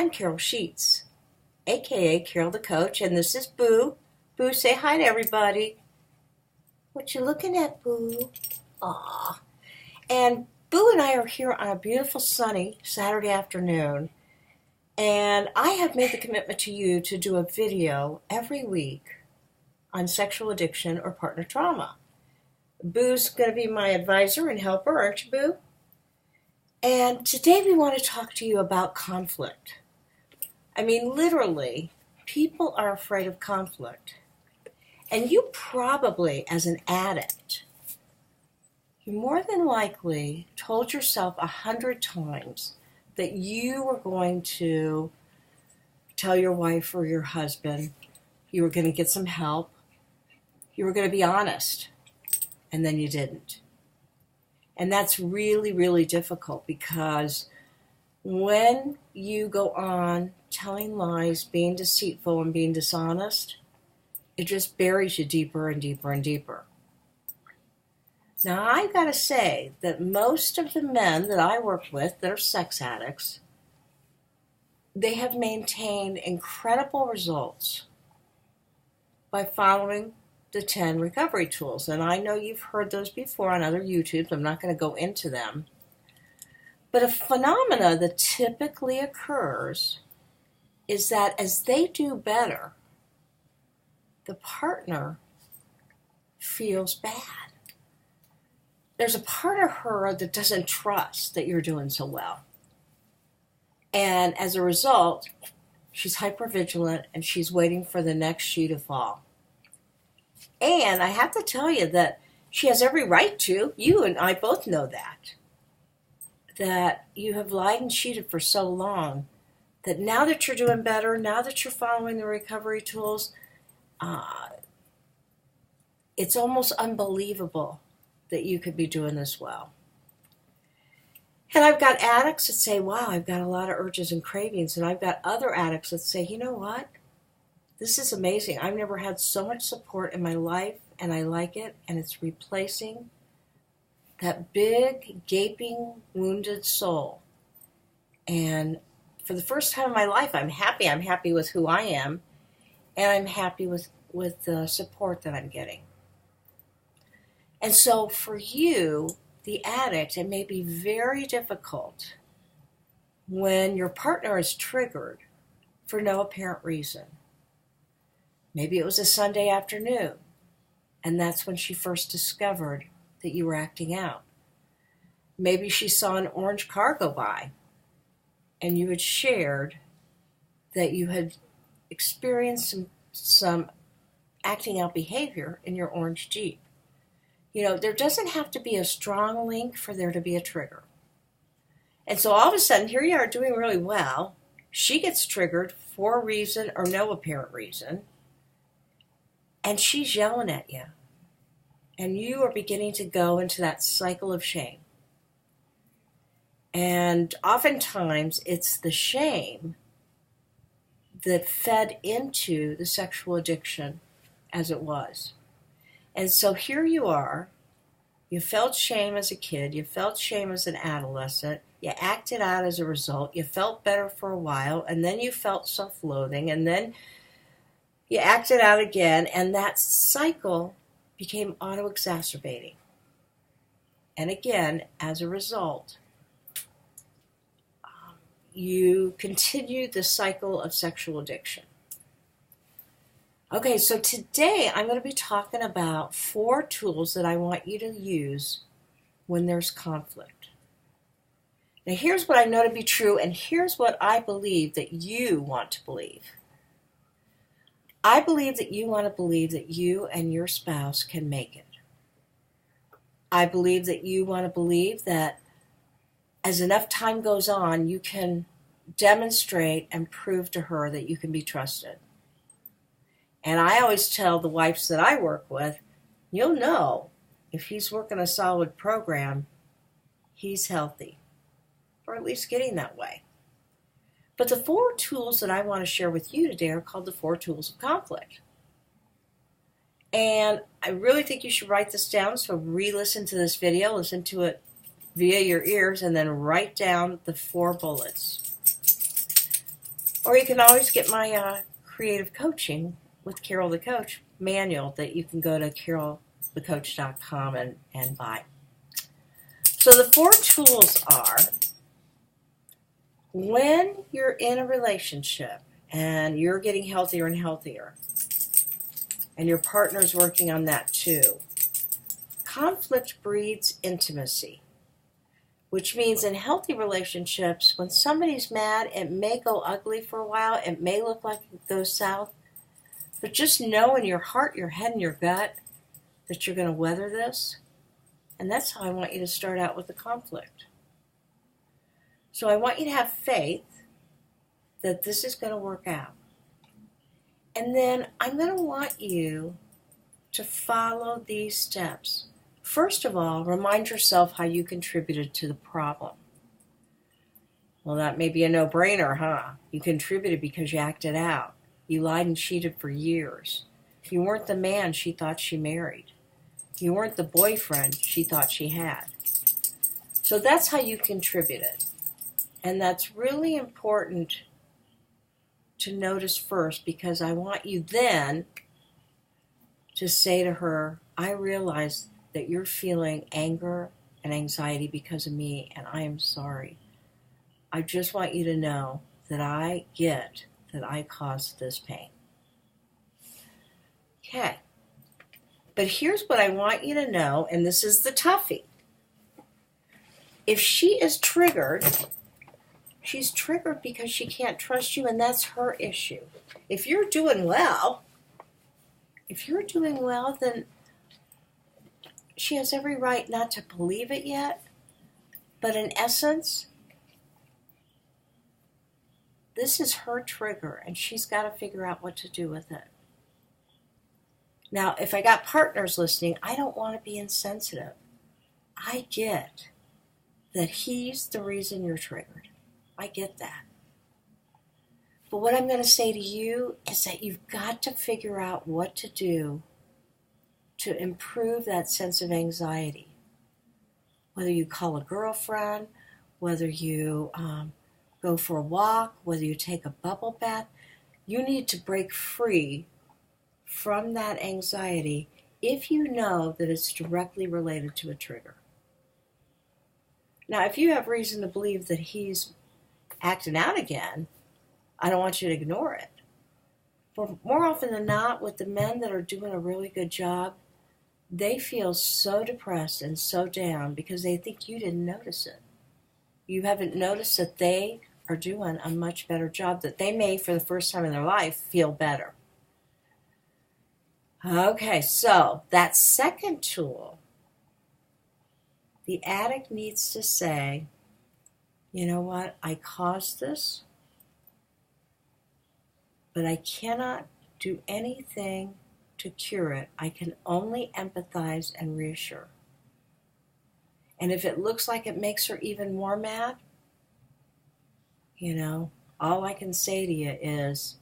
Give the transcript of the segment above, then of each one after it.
I'm Carol Sheets, aka Carol the Coach, and this is Boo. Boo, say hi to everybody. What you looking at, Boo? Aw. And Boo and I are here on a beautiful sunny Saturday afternoon, and I have made the commitment to you to do a video every week on sexual addiction or partner trauma. Boo's going to be my advisor and helper, aren't you, Boo? And today we want to talk to you about conflict. I mean, literally, people are afraid of conflict. And you probably, as an addict, you more than likely told yourself 100 times that you were going to tell your wife or your husband, you were going to get some help, you were going to be honest, and then you didn't. And that's really, really difficult because when you go on telling lies, being deceitful, and being dishonest, it just buries you deeper and deeper and deeper. Now, I've got to say that most of the men that I work with that are sex addicts, they have maintained incredible results by following the 10 recovery tools. And I know you've heard those before on other YouTubes. I'm not going to go into them. But a phenomena that typically occurs is that as they do better, the partner feels bad. There's a part of her that doesn't trust that you're doing so well. And as a result, she's hypervigilant and she's waiting for the next shoe to fall. And I have to tell you that she has every right to. You and I both know that you have lied and cheated for so long that now that you're doing better, now that you're following the recovery tools, it's almost unbelievable that you could be doing this well. And I've got addicts that say, wow, I've got a lot of urges and cravings. And I've got other addicts that say, you know what? This is amazing. I've never had so much support in my life, and I like it, and it's replacing that big, gaping, wounded soul. And for the first time in my life, I'm happy. I'm happy with who I am, and I'm happy with the support that I'm getting. And so for you, the addict, it may be very difficult when your partner is triggered for no apparent reason. Maybe it was a Sunday afternoon, and that's when she first discovered that you were acting out. Maybe she saw an orange car go by, and you had shared that you had experienced some acting out behavior in your orange Jeep. You know, there doesn't have to be a strong link for there to be a trigger. And so all of a sudden, here you are doing really well. She gets triggered for a reason or no apparent reason. And she's yelling at you. And you are beginning to go into that cycle of shame. And oftentimes, it's the shame that fed into the sexual addiction as it was. And so here you are. You felt shame as a kid. You felt shame as an adolescent. You acted out as a result. You felt better for a while. And then you felt self-loathing. And then you acted out again, and that cycle became auto-exacerbating. And again, as a result, you continued the cycle of sexual addiction. Okay, so today I'm going to be talking about 4 tools that I want you to use when there's conflict. Now, here's what I know to be true, and here's what I believe that you want to believe. I believe that you want to believe that you and your spouse can make it. I believe that you want to believe that as enough time goes on, you can demonstrate and prove to her that you can be trusted. And I always tell the wives that I work with, you'll know if he's working a solid program, he's healthy, or at least getting that way. But the 4 tools that I want to share with you today are called the 4 tools of conflict. And I really think you should write this down, so re-listen to this video, listen to it via your ears, and then write down the 4 bullets. Or you can always get my creative coaching with Carol the Coach manual that you can go to carolthecoach.com and buy. So the 4 tools are, when you're in a relationship and you're getting healthier and healthier, and your partner's working on that too, conflict breeds intimacy, which means in healthy relationships, when somebody's mad, it may go ugly for a while, it may look like it goes south, but just know in your heart, your head, and your gut that you're going to weather this. And that's how I want you to start out with the conflict. So I want you to have faith that this is going to work out. And then I'm going to want you to follow these steps. First of all, remind yourself how you contributed to the problem. Well, that may be a no-brainer, huh? You contributed because you acted out. You lied and cheated for years. You weren't the man she thought she married. You weren't the boyfriend she thought she had. So that's how you contributed. And that's really important to notice first, because I want you then to say to her, I realize that you're feeling anger and anxiety because of me, and I am sorry. I just want you to know that I get that I caused this pain. Okay. But here's what I want you to know, and this is the toughie. If she is triggered, she's triggered because she can't trust you, and that's her issue. If you're doing well, then she has every right not to believe it yet. But in essence, this is her trigger, and she's got to figure out what to do with it. Now, if I got partners listening, I don't want to be insensitive. I get that he's the reason you're triggered. I get that. But what I'm going to say to you is that you've got to figure out what to do to improve that sense of anxiety. Whether you call a girlfriend, whether you go for a walk, whether you take a bubble bath, you need to break free from that anxiety if you know that it's directly related to a trigger. Now, if you have reason to believe that he's acting out again, I don't want you to ignore it. But more often than not, with the men that are doing a really good job, they feel so depressed and so down because they think you didn't notice it. You haven't noticed that they are doing a much better job, that they may, for the first time in their life, feel better. Okay, so that second tool, the addict needs to say, you know what, I caused this, but I cannot do anything to cure it. I can only empathize and reassure. And if it looks like it makes her even more mad, all I can say to you is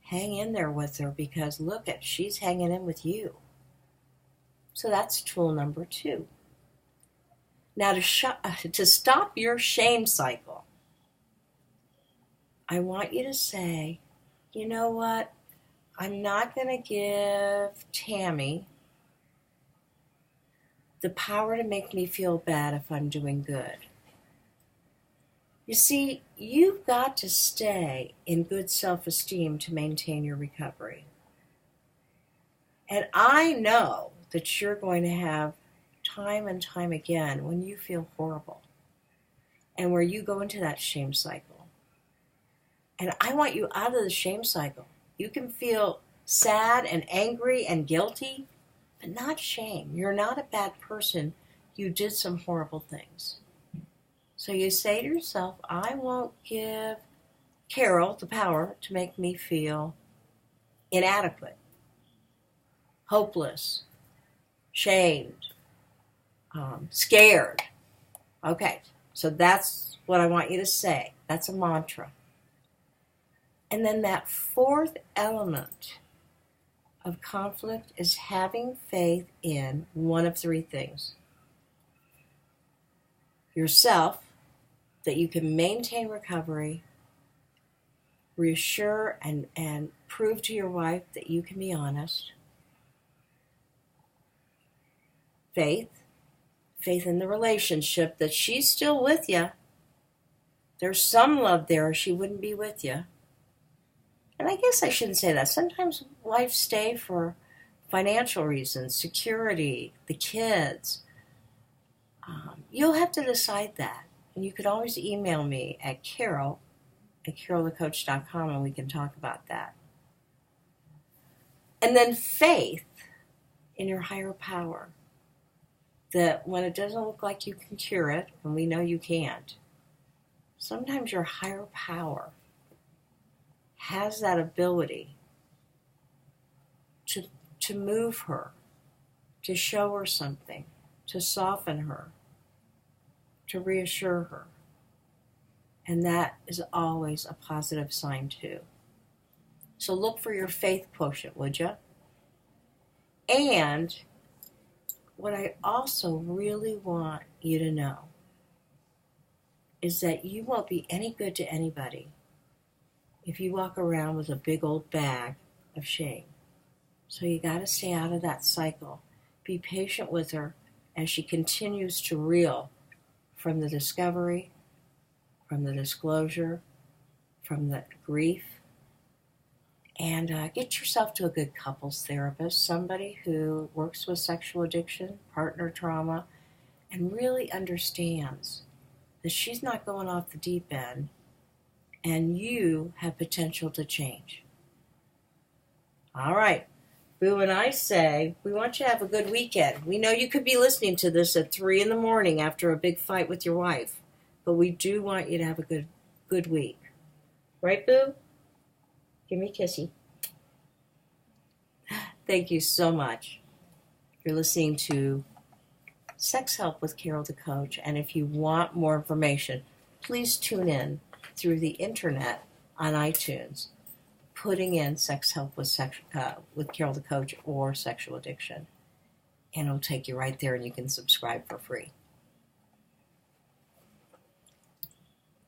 hang in there with her, because she's hanging in with you. So that's tool number 2. Now to stop your shame cycle, I want you to say, you know what? I'm not going to give Tammy the power to make me feel bad if I'm doing good. You see, you've got to stay in good self-esteem to maintain your recovery. And I know that you're going to have time and time again when you feel horrible and where you go into that shame cycle. And I want you out of the shame cycle. You can feel sad and angry and guilty, but not shame. You're not a bad person. You did some horrible things. So you say to yourself, I won't give Carol the power to make me feel inadequate, hopeless, shamed, scared. Okay, so that's what I want you to say. That's a mantra. And then that 4th element of conflict is having faith in one of 3 things. Yourself, that you can maintain recovery, reassure and prove to your wife that you can be honest. Faith in the relationship, that she's still with you. There's some love there or she wouldn't be with you. And I guess I shouldn't say that. Sometimes wives stay for financial reasons, security, the kids. You'll have to decide that. And you could always email me at carol@carolthecoach.com and we can talk about that. And then faith in your higher power. That when it doesn't look like you can cure it, and we know you can't, sometimes your higher power has that ability to move her, to show her something, to soften her, to reassure her. And that is always a positive sign too. So look for your faith quotient, would you? And what I also really want you to know is that you won't be any good to anybody if you walk around with a big old bag of shame. So you got to stay out of that cycle. Be patient with her as she continues to reel from the discovery, from the disclosure, from the grief. And get yourself to a good couples therapist, somebody who works with sexual addiction, partner trauma, and really understands that she's not going off the deep end and you have potential to change. All right. Boo and I say, we want you to have a good weekend. We know you could be listening to this at 3 a.m. after a big fight with your wife, but we do want you to have a good week. Right, Boo? Give me a kissy. Thank you so much. You're listening to Sex Help with Carol the Coach, and if you want more information, please tune in through the internet on iTunes, putting in Sex Help with Carol the Coach or sexual addiction, and it'll take you right there and you can subscribe for free.